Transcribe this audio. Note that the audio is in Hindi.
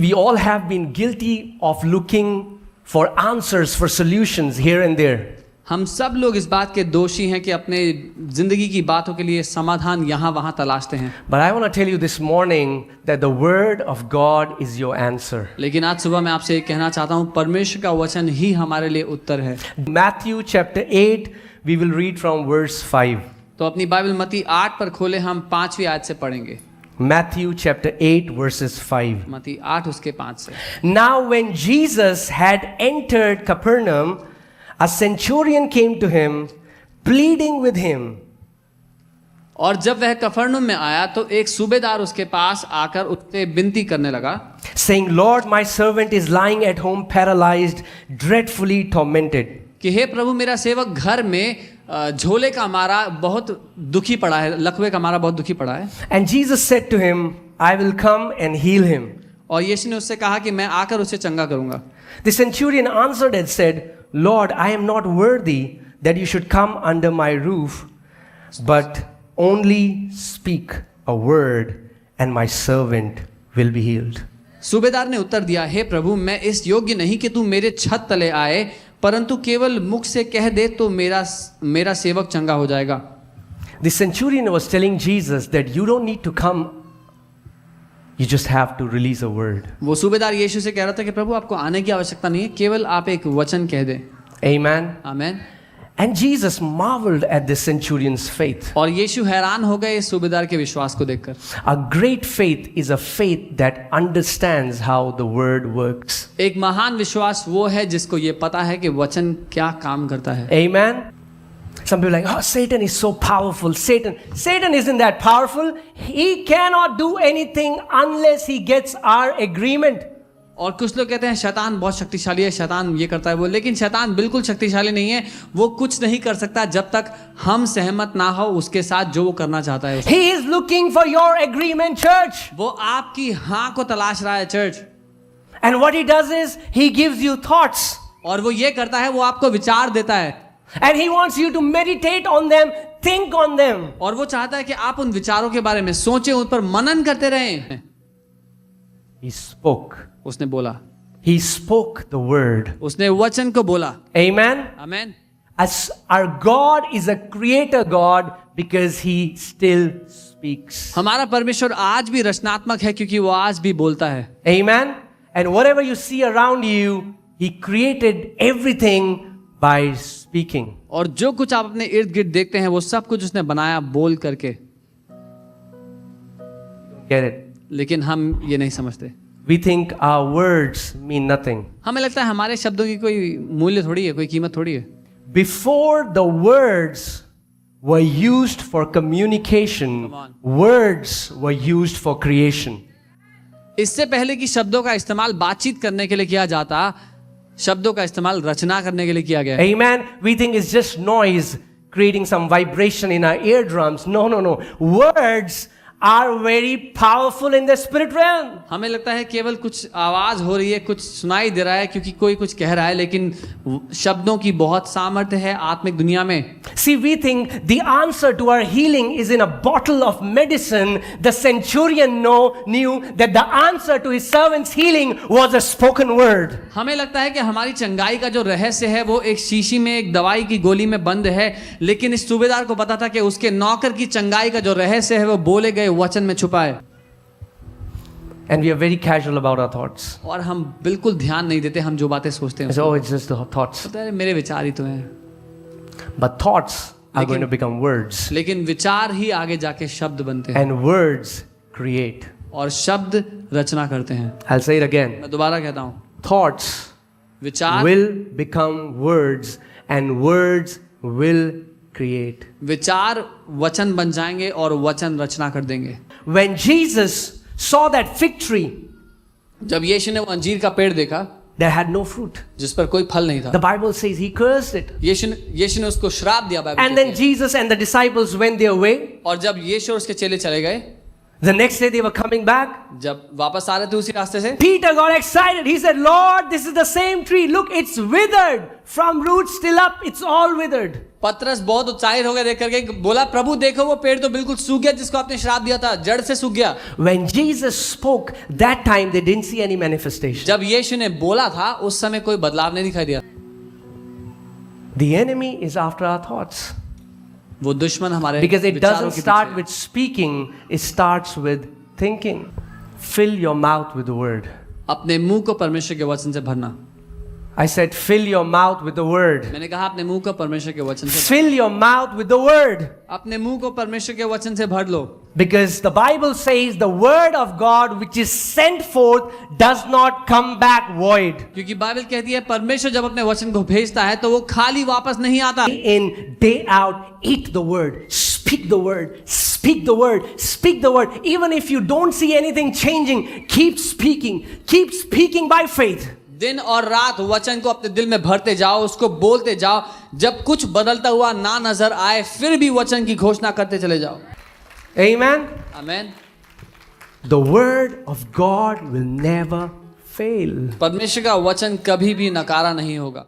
We all have been guilty of looking for answers, for solutions here and there. हम सब लोग इस बात के दोषी हैं कि अपने जिंदगी की बातों के लिए समाधान यहाँ वहाँ तलाशते हैं। But I want to tell you this morning that the word of God is your answer. लेकिन आज सुबह मैं आपसे कहना चाहता हूँ, परमेश्वर का वचन ही हमारे लिए उत्तर है। Matthew chapter 8, we will read from verse 5. तो अपनी बाइबल मत्ती 8 पर खोले, हम 5वीं आयत से पढ़ेंगे। Matthew chapter 8 verses 5. मत्ती 8 उसके 5 से। Now when Jesus had entered Capernaum, a centurion came to him, pleading with him. और जब वह कफरनहूम में आया तो एक सूबेदार उसके पास आकर उससे विनती करने लगा, saying, Lord, my servant is lying at home paralyzed, dreadfully tormented. कि हे प्रभु, मेरा सेवक घर में झोले का मारा बहुत दुखी पड़ा है, लकवे का मारा बहुत दुखी पड़ा है। And Jesus said to him, I will come and heal him. और यीशु ने उससे कहा कि मैं आकर उसे चंगा करूंगा। The centurion answered and said, Lord, I am not worthy that you should come under my roof, but only speak a word and my servant will be healed. सूबेदार ने उत्तर दिया, हे प्रभु, मैं इस योग्य नहीं कि तू मेरे छत तले आए, परंतु केवल मुख से कह दे तो मेरा सेवक चंगा हो जाएगा। The centurion was telling Jesus that you don't need to come, you just have to release a word. वो सूबेदार यीशु से कह रहा था कि प्रभु, आपको आने की आवश्यकता नहीं है, केवल आप एक वचन कह दें। Amen. Amen. And Jesus marveled at the centurion's faith. और यीशु हैरान हो गए इस सूबेदार के विश्वास को देखकर। A great faith is a faith that understands how the word works. एक महान विश्वास वो है जिसको ये पता है कि वचन क्या काम करता है। Amen. Some people are like, oh, Satan is so powerful. Satan isn't that powerful. He cannot do anything unless he gets our agreement. और कुछ लोग कहते हैं शैतान बहुत शक्तिशाली है, शैतान ये करता है वो, लेकिन शैतान बिल्कुल शक्तिशाली नहीं है। वो कुछ नहीं कर सकता जब तक हम सहमत ना हो उसके साथ जो वो करना चाहता है। He is looking for your agreement, church. वो आपकी हाँ को तलाश रहा है, church. And what he does is he gives you thoughts. और वो ये करता है, वो आपको विचार देता है। And he wants you to meditate on them, think on them. और वो चाहता है कि आप उन विचारों के बारे में सोचें, उन पर मनन करते रहें। He spoke. उसने बोला। He spoke the word. उसने वचन को बोला। Amen. Amen. As our God is a creator God because he still speaks. हमारा परमेश्वर आज भी रचनात्मक है क्योंकि वो आज भी बोलता है। Amen. And whatever you see around you, he created everything by speaking. और जो कुछ आप अपने इर्द गिर्द देखते हैं वो सब कुछ उसने बनाया बोल करके। Get it? लेकिन हम ये नहीं समझते। We think our words mean nothing. हमें लगता है हमारे शब्दों की कोई मूल्य थोड़ी है, कोई कीमत थोड़ी है। Before the words were used for communication, words were used for creation. इससे पहले कि शब्दों का इस्तेमाल बातचीत करने के लिए किया जाता, शब्दों का इस्तेमाल रचना करने के लिए किया गया। Amen. We think it's just noise creating some vibration in our eardrums. No. Words are very powerful in the spirit realm. हमें लगता है केवल कुछ आवाज हो रही है, कुछ सुनाई दे रहा है क्योंकि कोई कुछ कह रहा है, लेकिन शब्दों की बहुत सामर्थ्य है आत्मिक दुनिया में। See, we think the answer to our healing is in a bottle of medicine. The centurion knew that the answer to his servant's healing was a spoken word. हमें लगता है कि हमारी चंगाई का जो रहस्य है वो एक शीशी में एक दवाई की गोली में बंद है, लेकिन इस सूबेदार को पता था कि उसके नौकर की चंगाई का जो रहस्य है वो बोले गए वचन में छुपा है। And we are very casual about our thoughts. और हम बिल्कुल ध्यान नहीं देते हम जो बातें सोचते हैं। So it's just the thoughts. पता है मेरे विचार ही तो हैं। But thoughts are going to become words. लेकिन विचार ही आगे जाके शब्द बनते हैं। And words create. और शब्द रचना करते हैं। I'll say it again. मैं दोबारा कहता हूँ। Thoughts विचार will become words and words will create. विचार वचन बन जाएंगे और वचन रचना कर देंगे। When Jesus saw that fig tree, जब यीशु ने वो अंजीर का पेड़ देखा, there had no fruit. जिस पर कोई फल नहीं था। The Bible says he cursed it. यीशु ने उसको श्राप दिया। Bible And then Jesus and the disciples went their way. और जब यीशु और उसके चेले चले गए, The next day they were coming back. जब वापस आ रहे थे उसी रास्ते से, Peter got excited. He said, Lord, this is the same tree. Look, it's withered. From roots till up, it's all withered. पतरस बहुत उत्साहित हो गए देख करके, बोला प्रभु देखो वो पेड़ तो बिल्कुल सूख गया जिसको आपने श्राप दिया था, जड़ से सूख गया। When Jesus spoke, that time they didn't see any manifestation. जब यीशु ने बोला था उस समय कोई बदलाव नहीं दिखाई दिया। The enemy is after our thoughts. वो दुश्मन हमारे Because it विचारों doesn't के start पीछे है। with speaking, it starts with thinking. Fill your mouth with the word. अपने मुंह को परमेश्वर के वचन से भरना। I said, fill your mouth with the word. मैंने कहा अपने मुंह को परमेश्वर के वचन से, Fill your mouth with the word. अपने मुंह को परमेश्वर के वचन से भर लो। Because the Bible says the word of God which is sent forth does not come back void. क्योंकि बाइबल कहती है परमेश्वर जब अपने वचन को भेजता है तो वो खाली वापस नहीं आता। Day in, day out, eat the word, speak the word, speak the word, speak the word. Even if you don't see anything changing, keep speaking by faith. दिन और रात वचन को अपने दिल में भरते जाओ, उसको बोलते जाओ। जब कुछ बदलता हुआ ना नजर आए फिर भी वचन की घोषणा करते चले जाओ। Amen. Amen. The word of God will never fail. परमेश्वर का वचन कभी भी नकारा नहीं होगा।